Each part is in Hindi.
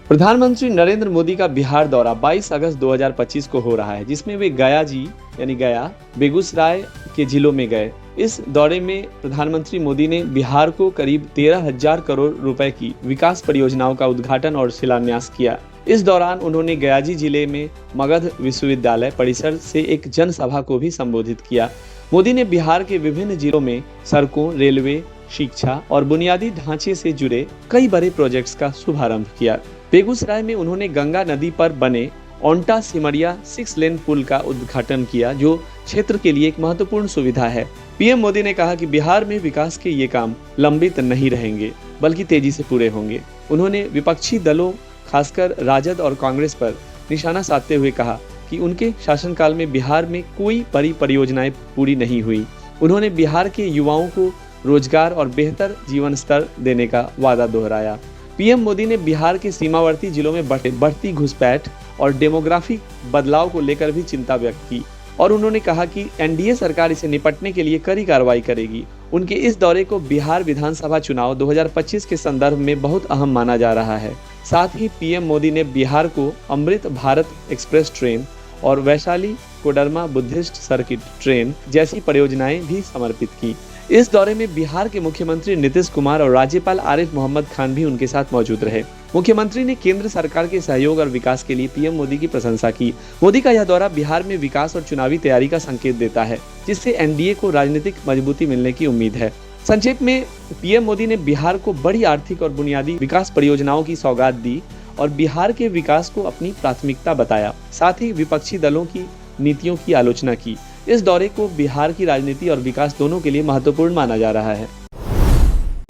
प्रधानमंत्री नरेंद्र मोदी का बिहार दौरा 22 अगस्त 2025 को हो रहा है, जिसमें वे गया, बेगूसराय के जिलों में गए। इस दौरे में प्रधानमंत्री मोदी ने बिहार को करीब 13,000 करोड़ रुपए की विकास परियोजनाओं का उद्घाटन और शिलान्यास किया। इस दौरान उन्होंने गयाजी जिले में मगध विश्वविद्यालय परिसर से एक जनसभा को भी संबोधित किया। मोदी ने बिहार के विभिन्न जिलों में सड़कों, रेलवे, शिक्षा और बुनियादी ढांचे से जुड़े कई बड़े प्रोजेक्ट्स का शुभारंभ किया। बेगूसराय में उन्होंने गंगा नदी पर बने ओंटा सिमरिया 6 लेन पुल का उद्घाटन किया, जो क्षेत्र के लिए एक महत्वपूर्ण सुविधा है। पीएम मोदी ने कहा कि बिहार में विकास के ये काम लंबित नहीं रहेंगे, बल्कि तेजी से पूरे होंगे। उन्होंने विपक्षी दलों, खासकर राजद और कांग्रेस पर निशाना साधते हुए कहा कि उनके शासनकाल में बिहार में कोई बड़ी परियोजनाएं पूरी नहीं हुई। उन्होंने बिहार के युवाओं को रोजगार और बेहतर जीवन स्तर देने का वादा दोहराया। पीएम मोदी ने बिहार के सीमावर्ती जिलों में बढ़ती घुसपैठ और डेमोग्राफिक बदलाव को लेकर भी चिंता व्यक्त की और उन्होंने कहा कि एनडीए सरकार इसे निपटने के लिए कड़ी कार्रवाई करेगी। उनके इस दौरे को बिहार विधानसभा चुनाव 2025 के संदर्भ में बहुत अहम माना जा रहा है। साथ ही पीएम मोदी ने बिहार को अमृत भारत एक्सप्रेस ट्रेन और Vaishali Koderma Buddhist circuit train जैसी परियोजनाएं भी समर्पित की। इस दौरे में बिहार के मुख्यमंत्री नीतीश कुमार और राज्यपाल आरिफ मोहम्मद खान भी उनके साथ मौजूद रहे। मुख्यमंत्री ने केंद्र सरकार के सहयोग और विकास के लिए पीएम मोदी की प्रशंसा की। मोदी का यह दौरा बिहार में विकास और चुनावी तैयारी का संकेत देता है, जिससे एनडीए को राजनीतिक मजबूती मिलने की उम्मीद है। संक्षेप में पीएम मोदी ने बिहार को बड़ी आर्थिक और बुनियादी विकास परियोजनाओं की सौगात दी और बिहार के विकास को अपनी प्राथमिकता बताया। साथ ही विपक्षी दलों की नीतियों की आलोचना की। इस दौरे को बिहार की राजनीति और विकास दोनों के लिए महत्वपूर्ण माना जा रहा है।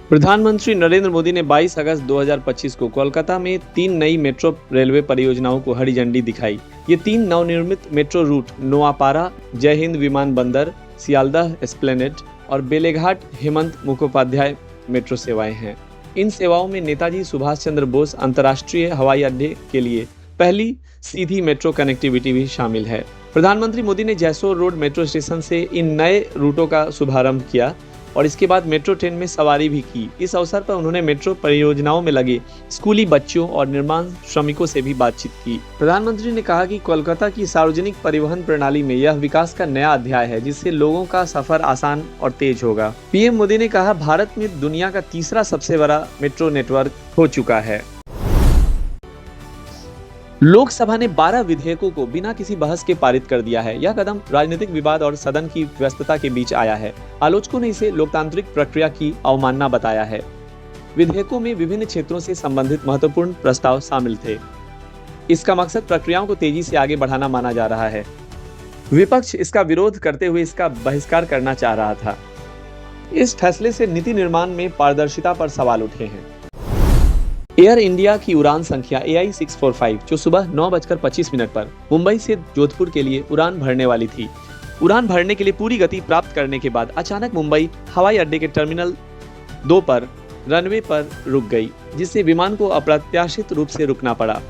प्रधानमंत्री नरेंद्र मोदी ने 22 अगस्त 2025 को कोलकाता में 3 नई मेट्रो रेलवे परियोजनाओं को हरी झंडी दिखाई। ये 3 नवनिर्मित मेट्रो रूट नोआपाड़ा जय हिंद विमानबंदर, सियालदह एस्प्लेनेड और बेलेघाट हेमंत मुखोपाध्याय मेट्रो सेवाएं हैं। इन सेवाओं में नेताजी सुभाष चंद्र बोस अंतर्राष्ट्रीय हवाई अड्डे के लिए पहली सीधी मेट्रो कनेक्टिविटी भी शामिल है। प्रधानमंत्री मोदी ने जैसोर रोड मेट्रो स्टेशन से इन नए रूटों का शुभारंभ किया और इसके बाद मेट्रो ट्रेन में सवारी भी की। इस अवसर पर उन्होंने मेट्रो परियोजनाओं में लगे स्कूली बच्चों और निर्माण श्रमिकों से भी बातचीत की। प्रधानमंत्री ने कहा कि कोलकाता की सार्वजनिक परिवहन प्रणाली में यह विकास का नया अध्याय है, जिससे लोगों का सफर आसान और तेज होगा। पीएम मोदी ने कहा, भारत में दुनिया का तीसरा सबसे बड़ा मेट्रो नेटवर्क हो चुका है। लोकसभा ने 12 विधेयकों को बिना किसी बहस के पारित कर दिया है। यह कदम राजनीतिक विवाद और सदन की व्यस्तता के बीच आया है। आलोचकों ने इसे लोकतांत्रिक प्रक्रिया की अवमानना बताया है। विधेयकों में विभिन्न क्षेत्रों से संबंधित महत्वपूर्ण प्रस्ताव शामिल थे। इसका मकसद प्रक्रियाओं को तेजी से आगे बढ़ाना माना जा रहा है। विपक्ष इसका विरोध करते हुए इसका बहिष्कार करना चाह रहा था। इस फैसले से नीति निर्माण में पारदर्शिता पर सवाल उठे हैं। एयर इंडिया की उड़ान संख्या AI 645 जो सुबह 9:25 पर मुंबई से जोधपुर के लिए उड़ान भरने वाली थी, उड़ान भरने के लिए पूरी गति प्राप्त करने के बाद अचानक मुंबई हवाई अड्डे के टर्मिनल 2 पर रनवे पर रुक गई, जिससे विमान को अप्रत्याशित रूप से रुकना पड़ा।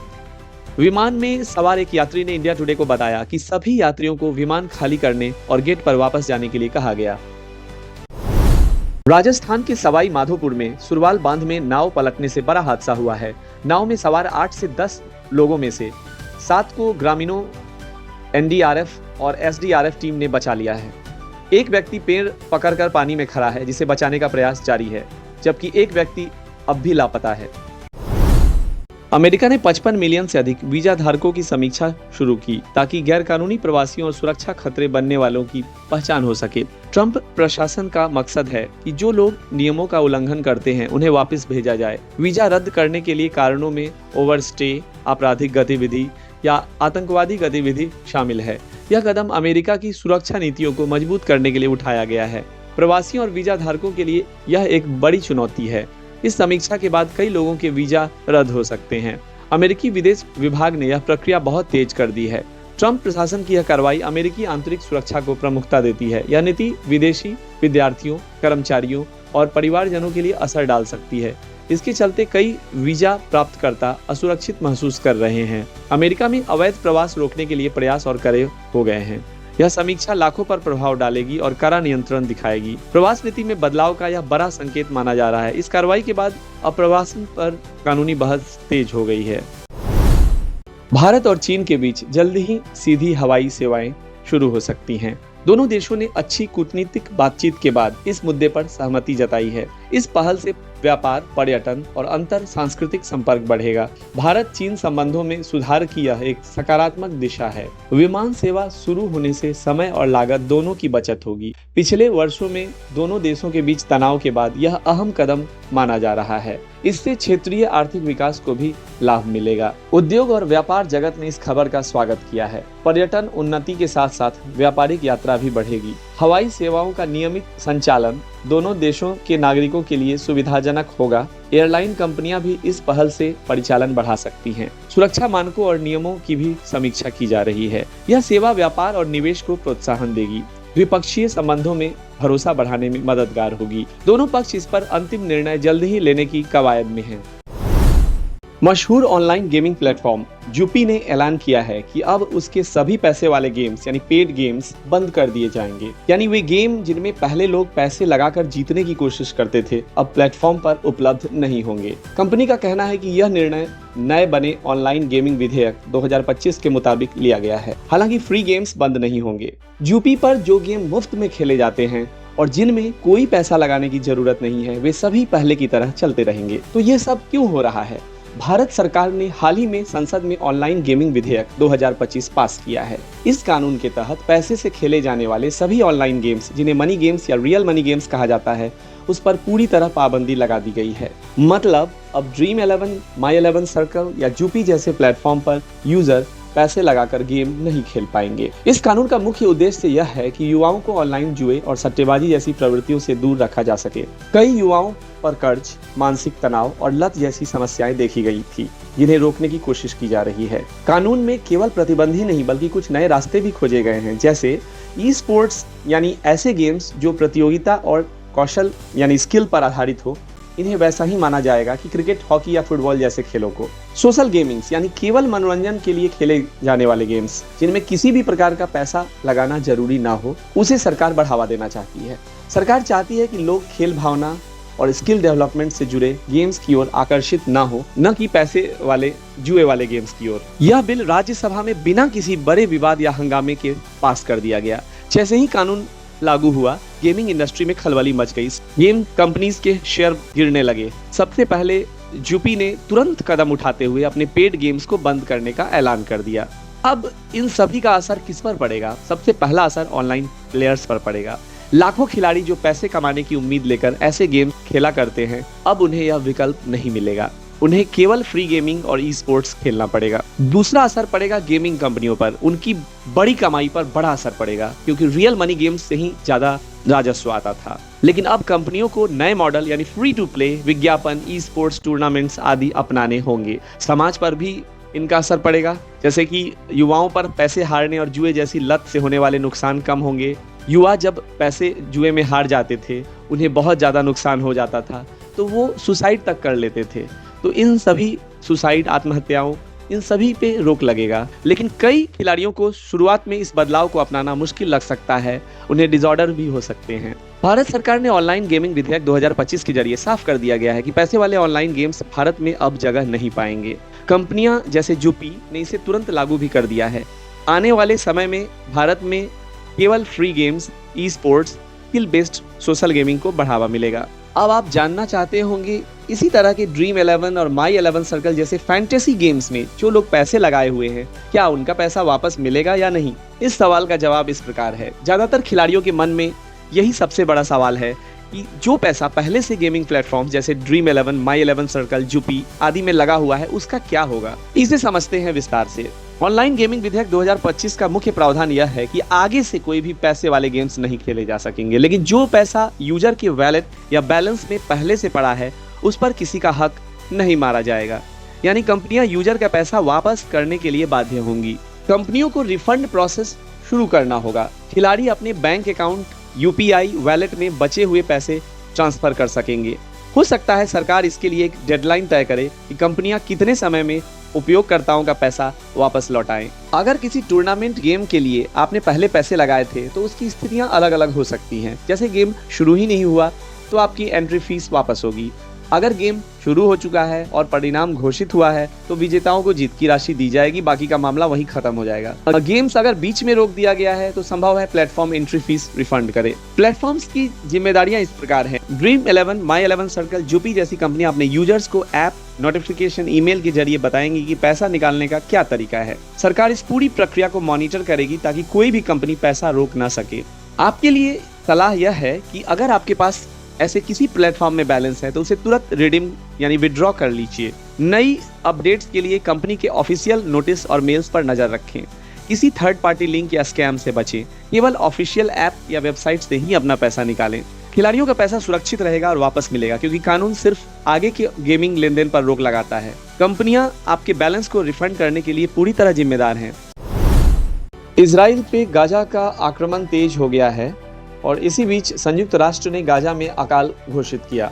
विमान में सवार एक यात्री ने इंडिया टुडे को बताया कि सभी यात्रियों को विमान खाली करने और गेट पर वापस जाने के लिए कहा गया। राजस्थान के सवाई माधोपुर में सुरवाल बांध में नाव पलटने से बड़ा हादसा हुआ है। नाव में सवार 8 से 10 लोगों में से 7 को ग्रामीणों, NDRF और SDRF टीम ने बचा लिया है। एक व्यक्ति पेड़ पकड़कर पानी में खड़ा है, जिसे बचाने का प्रयास जारी है, जबकि एक व्यक्ति अब भी लापता है। अमेरिका ने 55 मिलियन से अधिक वीजा धारकों की समीक्षा शुरू की, ताकि गैरकानूनी प्रवासियों और सुरक्षा खतरे बनने वालों की पहचान हो सके। ट्रंप प्रशासन का मकसद है कि जो लोग नियमों का उल्लंघन करते हैं उन्हें वापस भेजा जाए। वीजा रद्द करने के लिए कारणों में ओवरस्टे, आपराधिक गतिविधि या आतंकवादी गतिविधि शामिल है। यह कदम अमेरिका की सुरक्षा नीतियों को मजबूत करने के लिए उठाया गया है। प्रवासियों और वीजा धारकों के लिए यह एक बड़ी चुनौती है। इस समीक्षा के बाद कई लोगों के वीजा रद्द हो सकते हैं। अमेरिकी विदेश विभाग ने यह प्रक्रिया बहुत तेज कर दी है। ट्रंप प्रशासन की यह कार्रवाई अमेरिकी आंतरिक सुरक्षा को प्रमुखता देती है। यह नीति विदेशी विद्यार्थियों, कर्मचारियों और परिवारजनों के लिए असर डाल सकती है। इसके चलते कई वीजा प्राप्तकर्ता असुरक्षित महसूस कर रहे हैं। अमेरिका में अवैध प्रवास रोकने के लिए प्रयास और कड़े हो गए हैं। यह समीक्षा लाखों पर प्रभाव डालेगी और कड़ा नियंत्रण दिखाएगी। प्रवास नीति में बदलाव का यह बड़ा संकेत माना जा रहा है। इस कार्रवाई के बाद अप्रवासन पर कानूनी बहस तेज हो गई है। भारत और चीन के बीच जल्द ही सीधी हवाई सेवाएं शुरू हो सकती हैं। दोनों देशों ने अच्छी कूटनीतिक बातचीत के बाद इस मुद्दे पर सहमति जताई है। इस पहल से व्यापार, पर्यटन और अंतर सांस्कृतिक संपर्क बढ़ेगा। भारत चीन संबंधों में सुधार की यह एक सकारात्मक दिशा है। विमान सेवा शुरू होने से समय और लागत दोनों की बचत होगी। पिछले वर्षों में दोनों देशों के बीच तनाव के बाद यह अहम कदम माना जा रहा है। इससे क्षेत्रीय आर्थिक विकास को भी लाभ मिलेगा। उद्योग और व्यापार जगत ने इस खबर का स्वागत किया है। पर्यटन उन्नति के साथ साथ व्यापारिक यात्रा भी बढ़ेगी। हवाई सेवाओं का नियमित संचालन दोनों देशों के नागरिकों के लिए सुविधाजनक होगा। एयरलाइन कंपनियां भी इस पहल से परिचालन बढ़ा सकती हैं। सुरक्षा मानकों और नियमों की भी समीक्षा की जा रही है। यह सेवा व्यापार और निवेश को प्रोत्साहन देगी। द्विपक्षीय संबंधों में भरोसा बढ़ाने में मददगार होगी। दोनों पक्ष इस पर अंतिम निर्णय जल्द ही लेने की कवायद में हैं। मशहूर ऑनलाइन गेमिंग प्लेटफॉर्म जूपी ने ऐलान किया है कि अब उसके सभी पैसे वाले गेम्स यानी पेड गेम्स बंद कर दिए जाएंगे। यानी वे गेम जिनमें पहले लोग पैसे लगाकर जीतने की कोशिश करते थे, अब प्लेटफॉर्म पर उपलब्ध नहीं होंगे। कंपनी का कहना है कि यह निर्णय नए बने ऑनलाइन गेमिंग विधेयक 2025 के मुताबिक लिया गया है। हालांकि फ्री गेम्स बंद नहीं होंगे। जूपी पर जो गेम मुफ्त में खेले जाते हैं और जिनमें कोई पैसा लगाने की जरूरत नहीं है, वे सभी पहले की तरह चलते रहेंगे। तो ये सब क्यों हो रहा है? भारत सरकार ने हाल ही में संसद में ऑनलाइन गेमिंग विधेयक 2025 पास किया है। इस कानून के तहत पैसे से खेले जाने वाले सभी ऑनलाइन गेम्स, जिन्हें मनी गेम्स या रियल मनी गेम्स कहा जाता है, उस पर पूरी तरह पाबंदी लगा दी गई है। मतलब अब ड्रीम 11, माई 11 सर्कल या जूपी जैसे प्लेटफॉर्म पर यूजर पैसे लगाकर गेम नहीं खेल पाएंगे। इस कानून का मुख्य उद्देश्य यह है कि युवाओं को ऑनलाइन जुए और सट्टेबाजी जैसी प्रवृत्तियों से दूर रखा जा सके। कई युवाओं पर कर्ज, मानसिक तनाव और लत जैसी समस्याएं देखी गई थी, जिन्हें रोकने की कोशिश की जा रही है। कानून में केवल प्रतिबंध ही नहीं बल्कि कुछ नए रास्ते भी खोजे गए हैं, जैसे ई स्पोर्ट्स यानी ऐसे गेम्स जो प्रतियोगिता और कौशल यानी स्किल पर आधारित हो। इन्हें वैसा ही माना जाएगा कि क्रिकेट, हॉकी या फुटबॉल जैसे खेलों को। सोशल गेमिंग्स यानी केवल मनोरंजन के लिए खेले जाने वाले गेम्स, जिनमें किसी भी प्रकार का पैसा लगाना जरूरी ना हो, उसे सरकार बढ़ावा देना चाहती है। सरकार चाहती है कि लोग खेल भावना और स्किल डेवलपमेंट से जुड़े गेम्स की ओर आकर्षित ना हो, न कि पैसे वाले जुए वाले गेम्स की ओर। यह बिल राज्यसभा में बिना किसी बड़े विवाद या हंगामे के पास कर दिया गया। जैसे ही कानून लागू हुआ, गेमिंग इंडस्ट्री में खलबली मच गई। गेम कंपनीज के शेयर गिरने लगे। सबसे पहले जूपी ने तुरंत कदम उठाते हुए अपने पेड गेम्स को बंद करने का ऐलान कर दिया। अब इन सभी का असर किस पर पड़ेगा? सबसे पहला असर ऑनलाइन प्लेयर्स पर पड़ेगा। लाखों खिलाड़ी जो पैसे कमाने की उम्मीद लेकर ऐसे गेम खेला करते हैं, अब उन्हें यह विकल्प नहीं मिलेगा। उन्हें केवल फ्री गेमिंग और ई स्पोर्ट्स खेलना पड़ेगा। दूसरा असर पड़ेगा गेमिंग कंपनियों पर। उनकी बड़ी कमाई पर बड़ा असर पड़ेगा, क्योंकि रियल मनी गेम्स से ही ज्यादा राजस्व आता था। लेकिन अब कंपनियों को नए मॉडल यानी फ्री टू प्ले, विज्ञापन, ई स्पोर्ट्स टूर्नामेंट्स आदि अपनाने होंगे। समाज पर भी इनका असर पड़ेगा, जैसे कि युवाओं पर पैसे हारने और जुए जैसी लत से होने वाले नुकसान कम होंगे। युवा जब पैसे जुए में हार जाते थे, उन्हें बहुत ज्यादा नुकसान हो जाता था, तो वो सुसाइड तक कर लेते थे। तो इन सभी सुसाइड, आत्महत्याओं, इन सभी पे रोक लगेगा। लेकिन कई खिलाड़ियों को शुरुआत में इस बदलाव को अपनाना मुश्किल लग सकता है। उन्हें डिसऑर्डर भी हो सकते हैं। भारत सरकार ने ऑनलाइन गेमिंग विधेयक 2025 के जरिए साफ कर दिया गया है कि पैसे वाले ऑनलाइन गेम्स भारत में अब जगह नहीं पाएंगे। कंपनियां जैसे जूपी ने इसे तुरंत लागू भी कर दिया है। आने वाले समय में भारत में केवल free games, e sports, skill based social gaming को बढ़ावा मिलेगा। अब आप जानना चाहते होंगे, इसी तरह के ड्रीम 11 और माई 11 सर्कल जैसे फैंटेसी गेम्स में जो लोग पैसे लगाए हुए हैं, क्या उनका पैसा वापस मिलेगा या नहीं? इस सवाल का जवाब इस प्रकार है। ज्यादातर खिलाड़ियों के मन में यही सबसे बड़ा सवाल है कि जो पैसा पहले से गेमिंग प्लेटफॉर्म जैसे ड्रीम 11, माई 11 सर्कल, जूपी आदि में लगा हुआ है, उसका क्या होगा? इसे समझते हैं विस्तार से। ऑनलाइन गेमिंग विधेयक 2025 का मुख्य प्रावधान यह है कि आगे से कोई भी पैसे वाले गेम्स नहीं खेले जा सकेंगे, लेकिन जो पैसा यूजर के वैलेट या बैलेंस में पहले से पड़ा है, उस पर किसी का हक नहीं मारा जाएगा। यानी कंपनियां यूजर का पैसा वापस करने के लिए बाध्य होंगी। कंपनियों को रिफंड प्रोसेस शुरू करना होगा। खिलाड़ी अपने बैंक अकाउंट, यूपीआई वैलेट में बचे हुए पैसे ट्रांसफर कर सकेंगे। हो सकता है सरकार इसके लिए एक डेडलाइन तय करे कि कंपनियां कितने समय में उपयोगकर्ताओं का पैसा वापस लौटाएं। अगर किसी टूर्नामेंट गेम के लिए आपने पहले पैसे लगाए थे तो उसकी स्थितियां अलग अलग हो सकती हैं। जैसे गेम शुरू ही नहीं हुआ तो आपकी एंट्री फीस वापस होगी। अगर गेम शुरू हो चुका है और परिणाम घोषित हुआ है तो विजेताओं को जीत की राशि दी जाएगी, बाकी का मामला वहीं खत्म हो जाएगा। गेम्स अगर बीच में रोक दिया गया है तो संभव है प्लेटफॉर्म एंट्री फीस रिफंड करे। प्लेटफॉर्म्स की जिम्मेदारियां इस प्रकार हैं। ड्रीम 11, माई 11 सर्कल, जूपी जैसी कंपनियां अपने यूजर्स को ऐप, नोटिफिकेशन, ईमेल के जरिए बताएंगी कि पैसा निकालने का क्या तरीका है। सरकार इस पूरी प्रक्रिया को मॉनिटर करेगी ताकि कोई भी कंपनी पैसा रोक ना सके। आपके लिए सलाह यह है कि अगर आपके पास ऐसे किसी प्लेटफॉर्म में बैलेंस है तो उसे तुरंत रिडीम यानी विड्रॉ कर लीजिए। नई अपडेट्स के लिए कंपनी के ऑफिशियल नोटिस और मेल्स पर नजर रखें। किसी थर्ड पार्टी लिंक या स्कैम से बचें। केवल ऑफिशियल ऐप या वेबसाइट से ही अपना पैसा निकालें। खिलाड़ियों का पैसा सुरक्षित रहेगा और वापस मिलेगा, क्योंकि कानून सिर्फ आगे के गेमिंग लेनदेन पर रोक लगाता है। कंपनियां आपके बैलेंस को रिफंड करने के लिए पूरी तरह जिम्मेदार हैं। इजराइल पे गाजा का आक्रमण तेज हो गया है और इसी बीच संयुक्त राष्ट्र ने गाजा में अकाल घोषित किया।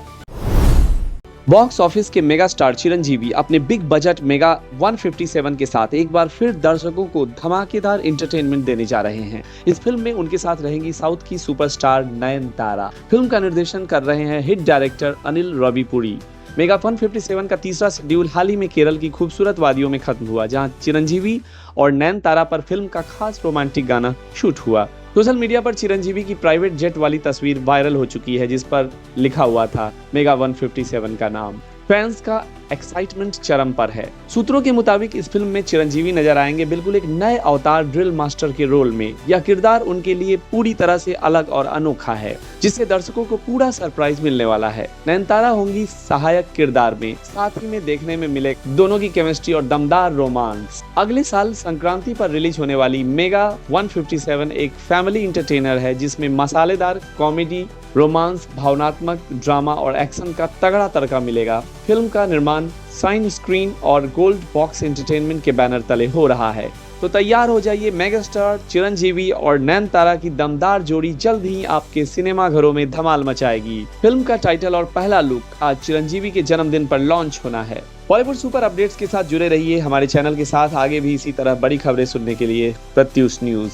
बॉक्स ऑफिस के मेगा स्टार चिरंजीवी अपने बिग बजट मेगा 157 के साथ एक बार फिर दर्शकों को धमाकेदार एंटरटेनमेंट देने जा रहे हैं। इस फिल्म में उनके साथ रहेंगी साउथ की सुपरस्टार नयनतारा। फिल्म का निर्देशन कर रहे हैं हिट डायरेक्टर अनिल रविपुरी। मेगा 157 का तीसरा शेड्यूल हाल ही में केरल की खूबसूरत वादियों में खत्म हुआ, जहां चिरंजीवी और नयनतारा पर फिल्म का खास रोमांटिक गाना शूट हुआ। सोशल मीडिया पर चिरंजीवी की प्राइवेट जेट वाली तस्वीर वायरल हो चुकी है, जिस पर लिखा हुआ था मेगा 157 का नाम। फैंस का एक्साइटमेंट चरम पर है। सूत्रों के मुताबिक इस फिल्म में चिरंजीवी नजर आएंगे बिल्कुल एक नए अवतार ड्रिल मास्टर के रोल में। यह किरदार उनके लिए पूरी तरह से अलग और अनोखा है, जिससे दर्शकों को पूरा सरप्राइज मिलने वाला है। नयनतारा होंगी सहायक किरदार में, साथ ही में देखने में मिले दोनों की केमिस्ट्री और दमदार रोमांस। अगले साल संक्रांति पर रिलीज होने वाली मेगा 157 एक फैमिली इंटरटेनर है, जिसमें मसालेदार कॉमेडी, रोमांस, भावनात्मक ड्रामा और एक्शन का तगड़ा तड़का मिलेगा। फिल्म का निर्माण साइन स्क्रीन और गोल्ड बॉक्स एंटरटेनमेंट के बैनर तले हो रहा है। तो तैयार हो जाइए, मेगास्टार चिरंजीवी और नयनतारा की दमदार जोड़ी जल्द ही आपके सिनेमा घरों में धमाल मचाएगी। फिल्म का टाइटल और पहला लुक आज चिरंजीवी के जन्मदिन पर लॉन्च होना है। बॉलीवुड सुपर अपडेट्स के साथ जुड़े रहिए हमारे चैनल के साथ। आगे भी इसी तरह बड़ी खबरें सुनने के लिए प्रत्युष न्यूज।